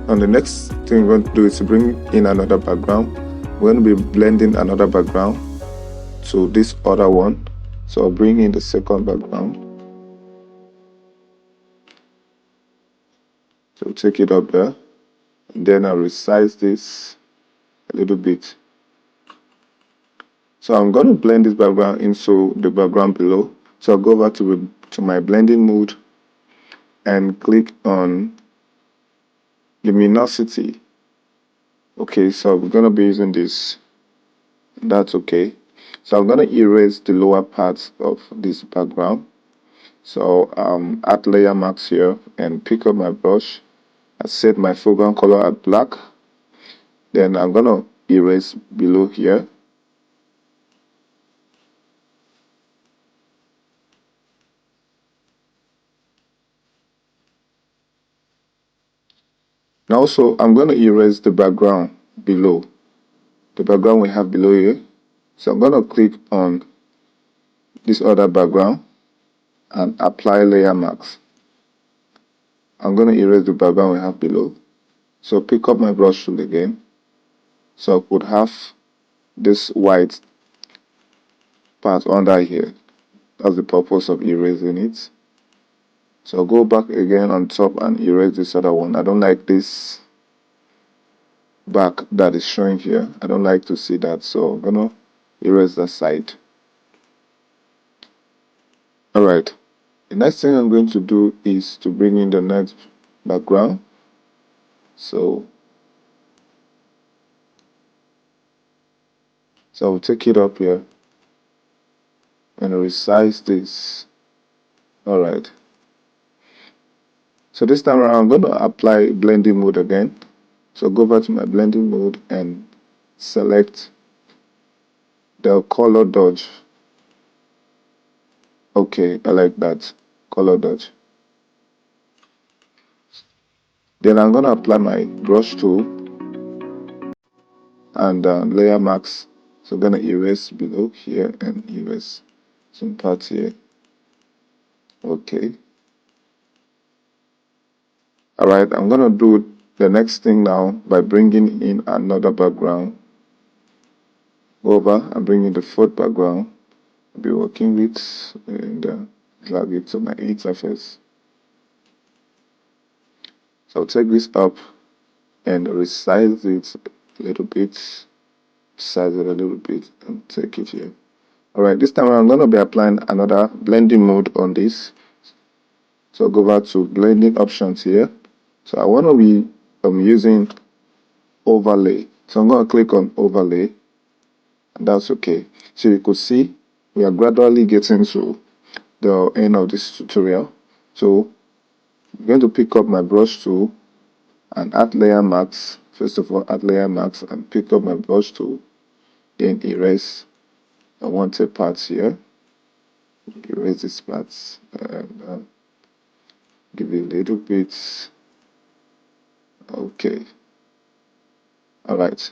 And the next thing we're going to do is to bring in another background. We're going to be blending another background to this other one. So I'll bring in the second background. So take it up there. And then I'll resize this a little bit. So I'm going to blend this background into the background below. So I'll go over to my blending mode and click on luminosity. Okay, so we're going to be using this. That's okay. So I'm going to erase the lower parts of this background. So add layer mask here and pick up my brush. I set my foreground color at black. Then I'm going to erase below here. Now also I'm going to erase the background below. The background we have below here. So I'm going to click on this other background and apply layer mask. I'm going to erase the background we have below. So pick up my brush tool again. So I could have this white part under here. That's the purpose of erasing it. So I'll go back again on top and erase this other one. I don't like this back that is showing here. I don't like to see that, so I'm gonna erase that side. Alright, the next thing I'm going to do is to bring in the next background. So I'll take it up here and resize this. Alright, so this time around I'm going to apply blending mode again. So go back to my blending mode and select the color dodge. Okay, I like that color dodge. Then I'm going to apply my brush tool and layer mask. So I'm going to erase below here and erase some parts here. Okay. Alright, I'm going to do the next thing now by bringing in another background. Go over and bring in the fourth background I'll be working with and drag it to my edit surface. So I'll take this up and resize it a little bit, size it a little bit, and take it here. Alright, this time I'm going to be applying another blending mode on this. So I'll go back to blending options here. So I want to be using overlay. So I'm going to click on overlay, and that's okay. So you could see we are gradually getting to the end of this tutorial. So I'm going to pick up my brush tool and add layer mask. First of all, add layer mask and pick up my brush tool, then erase unwanted parts here. Erase these parts and give it a little bit. Okay. Alright.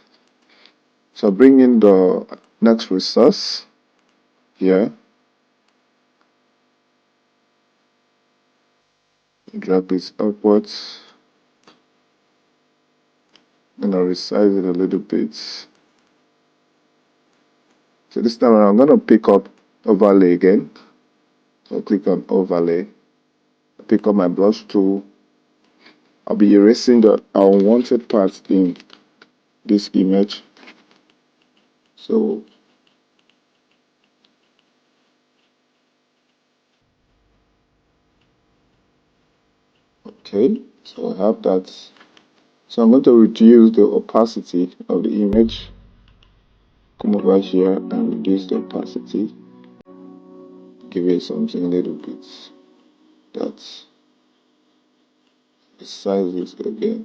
So bring in the next resource here. Drag this upwards. And I'll resize it a little bit. So this time around, I'm going to pick up overlay again. So I'll click on overlay. Pick up my brush tool. I'll be erasing the unwanted parts in this image. So okay, so I have that. So I'm going to reduce the opacity of the image. Come over here and reduce the opacity. Give it something a little bit. That's the size is again.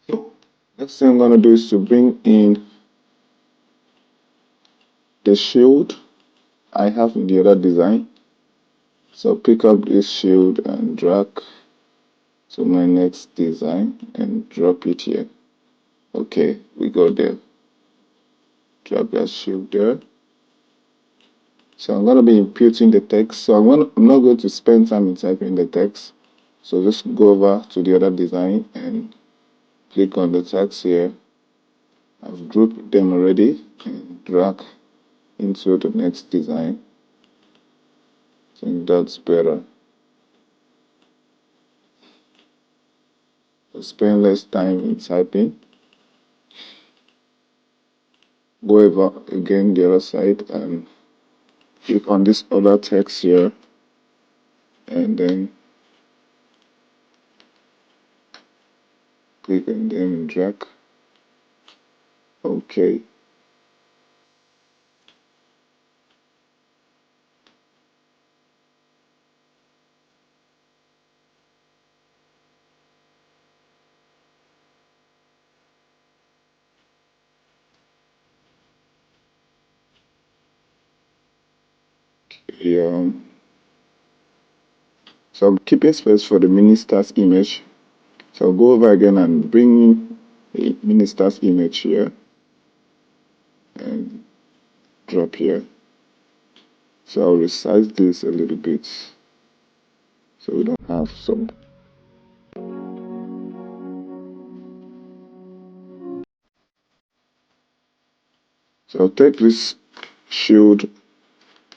So next thing I'm going to do is to bring in the shield I have in the other design. So pick up this shield and drag to my next design and drop it here. Okay, we go there. Drag that shield there. So I'm going to be imputing the text. So I'm not going to spend time in typing the text. So just go over to the other design and click on the text here. I've grouped them already and drag into the next design. I think that's better. So spend less time in typing. Go over again the other side and click on this other text here and then click and then drag. Okay. Yeah. So I'm keeping space for the minister's image. So I'll go over again and bring in the minister's image here and drop here. So I'll resize this a little bit so we don't have some. So I'll take this shield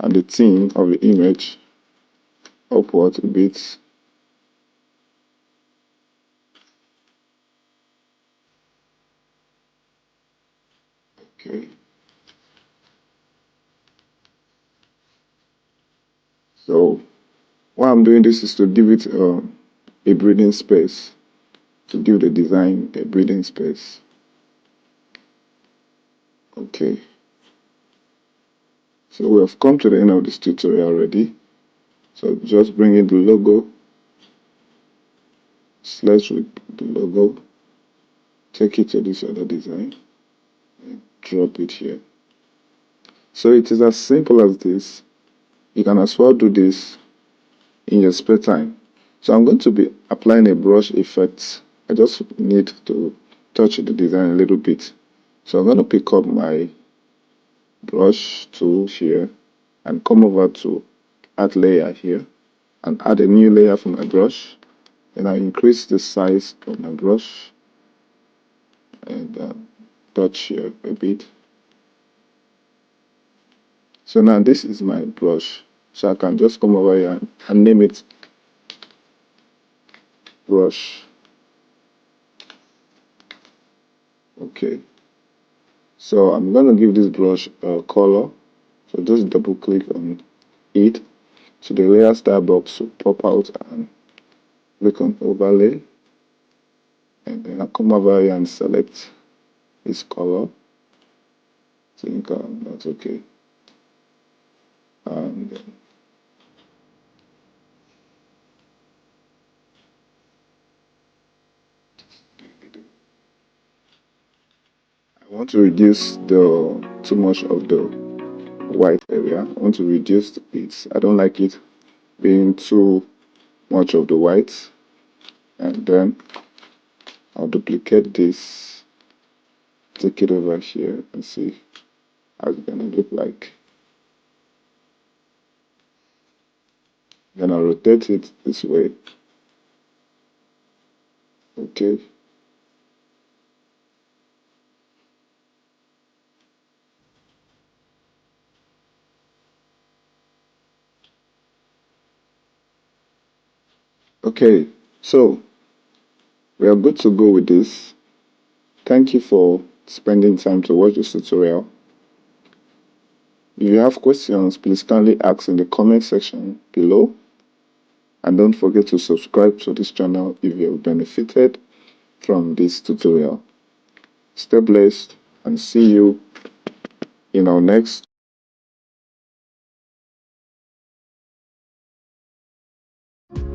and the theme of the image upward a bit. Okay. So why I'm doing this is to give it a breathing space, to give the design a breathing space. Okay. So we have come to the end of this tutorial already. So just bring in the logo, select the logo, take it to this other design, and drop it here. So it is as simple as this. You can as well do this in your spare time. So I'm going to be applying a brush effect. I just need to touch the design a little bit. So I'm going to pick up my brush tool here and come over to add layer here and add a new layer for my brush. And I increase the size of my brush and touch here a bit. So now this is my brush. So I can just come over here and name it brush. Okay. So I'm going to give this brush a color. So just double click on it. So the layer style box will pop out and click on overlay. And then I'll come over here and select this color. I think that's okay. And then I want to reduce too much of the white area. I want to reduce it. I don't like it being too much of the white. And then I'll duplicate this, take it over here and see how it's gonna look like. Then I'll rotate it this way. Okay. Okay, so we are good to go with this. Thank you for spending time to watch this tutorial. If you have questions, please kindly ask in the comment section below. And don't forget to subscribe to this channel if you have benefited from this tutorial. Stay blessed and see you in our next